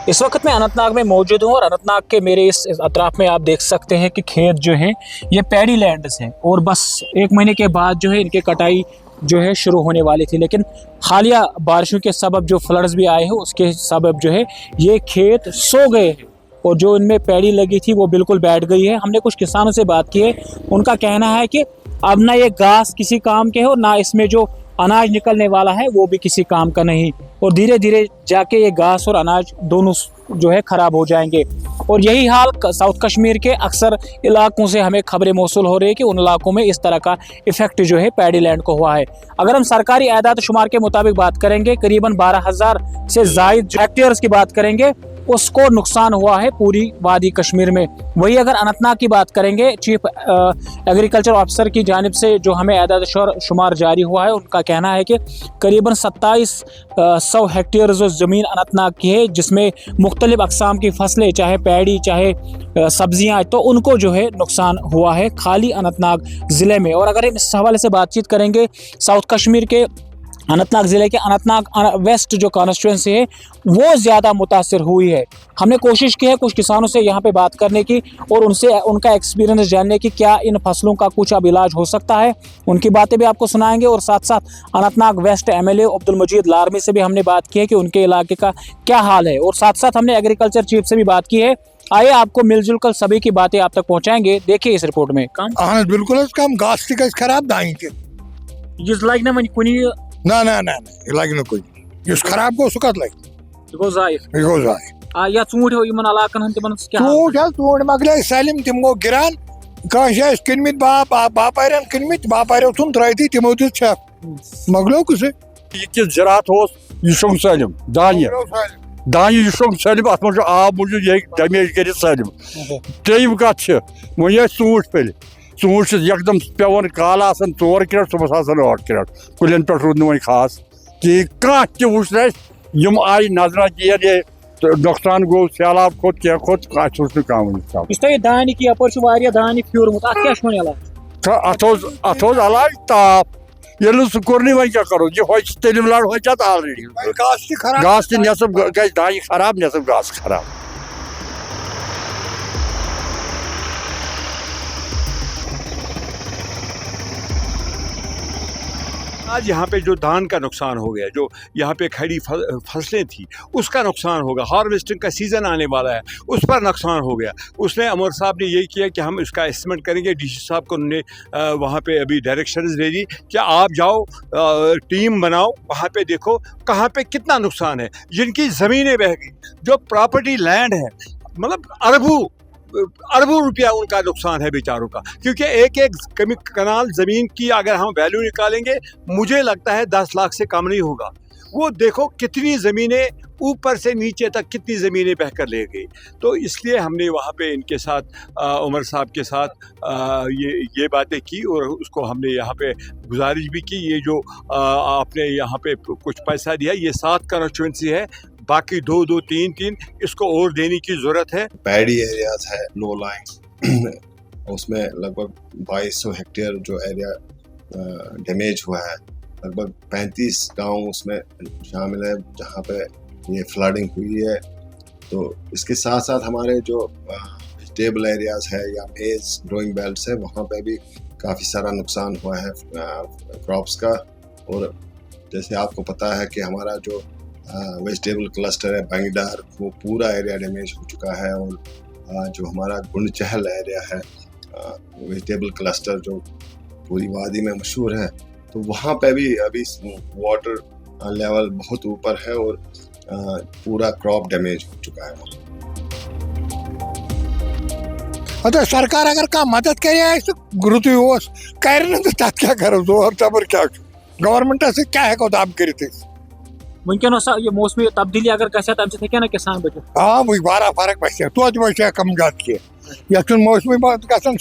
इस वक्त मैं अनंतनाग में मौजूद हूँ और अनंतनाग के मेरे इस अतराफ में आप देख सकते हैं कि खेत जो हैं ये पैडी लैंड्स हैं और बस एक महीने के बाद जो है इनकी कटाई जो है शुरू होने वाली थी, लेकिन हालिया बारिशों के सबब जो फ्लड्स भी आए हैं उसके सबब जो है ये खेत सो गए हैं और जो इनमें पैडी लगी थी वो बिल्कुल बैठ गई है। हमने कुछ किसानों से बात की है, उनका कहना है कि अब ना ये घास किसी काम के है और ना इसमें जो अनाज निकलने वाला है वो भी किसी काम का नहीं, और धीरे धीरे जाके ये घास और अनाज दोनों जो है ख़राब हो जाएंगे। और यही हाल साउथ कश्मीर के अक्सर इलाकों से हमें खबरें मौसूल हो रही है कि उन इलाकों में इस तरह का इफेक्ट जो है पैडी लैंड को हुआ है। अगर हम सरकारी आदाद शुमार के मुताबिक बात करेंगे, करीबन 12,000 से ज़ायद हेक्टेयर्स की बात करेंगे उसको नुकसान हुआ है पूरी वादी कश्मीर में। वही अगर अनंतनाग की बात करेंगे, चीफ एग्रीकल्चर ऑफिसर की जानिब से जो हमें आदाद शुमार जारी हुआ है उनका कहना है कि करीबन 2700 हेक्टेयर जो ज़मीन अनंतनाग की है जिसमें मुख्तलिफ अक़साम की फसलें चाहे पैडी चाहे सब्जियाँ तो उनको जो है नुकसान हुआ है खाली अनंतनाग ज़िले में। और अगर हम इस हवाले से बातचीत करेंगे, साउथ कश्मीर के अनंतनाग ज़िले के अनंतनाग वेस्ट जो कॉन्स्टिट्यूंसी है वो ज़्यादा मुतासर हुई है। हमने कोशिश की है कुछ किसानों से यहाँ पे बात करने की और उनसे उनका एक्सपीरियंस जानने की, क्या इन फसलों का कुछ अब इलाज हो सकता है, उनकी बातें भी आपको सुनाएंगे। और साथ साथ अनंतनाग वेस्ट MLA अब्दुल मजीद लारमी से भी हमने बात की है कि उनके इलाके का क्या हाल है। और साथ साथ हमने एग्रीकल्चर चीफ से भी बात की है। आइए आपको मिलजुल कर सभी की बातें आप तक पहुँचाएंगे, देखिए इस रिपोर्ट में। बिल्कुल घास खराब दाई ना ना ना लगे ना कोई खराब गो सह कत या ूंट इन इलाकन ूंट मकल सलम तम गो गिरान कह कनमित बापार कनमित बापारो तुम त्रथी तमो दिख मकलो कस ज़रात यह सलम दान यह सलम अत मे आब मूजूद ये डैमेज कर सलम। त्रेयम कत वो ूंट पे ूंट एकदम पेवन काल 4 क्रेट सुबह 8 क्रेट कुलन पे रूद वन खास कि कह तुच यम आई नजर गिर ये नुकसान गो सैलाब खोत क्या खोत कह दान की दान फ्यूरमुत अत अलाज ताप ये सह कोर वन क्या करो यह तलिम लड़ हो ऑलरेडी घास नसब गई दान खराब नसब घास खराब। आज यहाँ पे जो धान का नुकसान हो गया, जो यहाँ पे खड़ी फसलें थी उसका नुकसान होगा, हार्वेस्टिंग का सीज़न आने वाला है उस पर नुकसान हो गया। उसने अमर साहब ने यही किया कि हम इसका एस्टिमेट करेंगे। DC साहब को उन्होंने वहाँ पे अभी डायरेक्शंस दे दी कि आप जाओ टीम बनाओ, वहाँ पे देखो कहाँ पे कितना नुकसान है। जिनकी ज़मीनें बह गई, जो प्रॉपर्टी लैंड है, मतलब अरबों रुपया उनका नुकसान है बेचारों का, क्योंकि एक एक कनाल ज़मीन की अगर हम वैल्यू निकालेंगे मुझे लगता है 10 लाख से कम नहीं होगा। वो देखो कितनी ज़मीनें ऊपर से नीचे तक कितनी ज़मीनें बहकर ले गई। तो इसलिए हमने वहाँ पे इनके साथ उमर साहब के साथ ये बातें की और उसको हमने यहाँ पे गुजारिश भी की। ये जो आपने यहाँ पे कुछ पैसा दिया, ये 7 कॉन्स्टिट्यूंसी है, बाकी 2-2, 3-3 इसको और देने की ज़रूरत है। पैडी एरियाज है लो लाइन, उसमें लगभग 2200 हेक्टेयर जो एरिया डैमेज हुआ है, लगभग 35 गांव उसमें शामिल है जहां पे ये फ्लडिंग हुई है। तो इसके साथ साथ हमारे जो वेजिटेबल एरियाज है या मेज ग्रोइंग बेल्ट्स है वहाँ पे भी काफ़ी सारा नुकसान हुआ है क्रॉप्स का। और जैसे आपको पता है कि हमारा जो वेजिटेबल क्लस्टर है बंगडार, वो पूरा एरिया डैमेज हो चुका है। और जो हमारा गुंड चहल एरिया है वेजिटेबल क्लस्टर जो पूरी वादी में मशहूर है, तो वहाँ पे भी अभी वाटर लेवल बहुत ऊपर है और पूरा क्रॉप डैमेज हो चुका है। अच्छा, सरकार अगर का मदद करे गुरुत्व कर तथ क्या करो जोर जबर क्या गवर्नमेंट से क्या है दाब कर वनकस ये मौसमी तब्दीली अगर गसा तम से ना किसान बचे। हाँ वही 12 फर्क बचे तो कम जात किए मौसमी गसन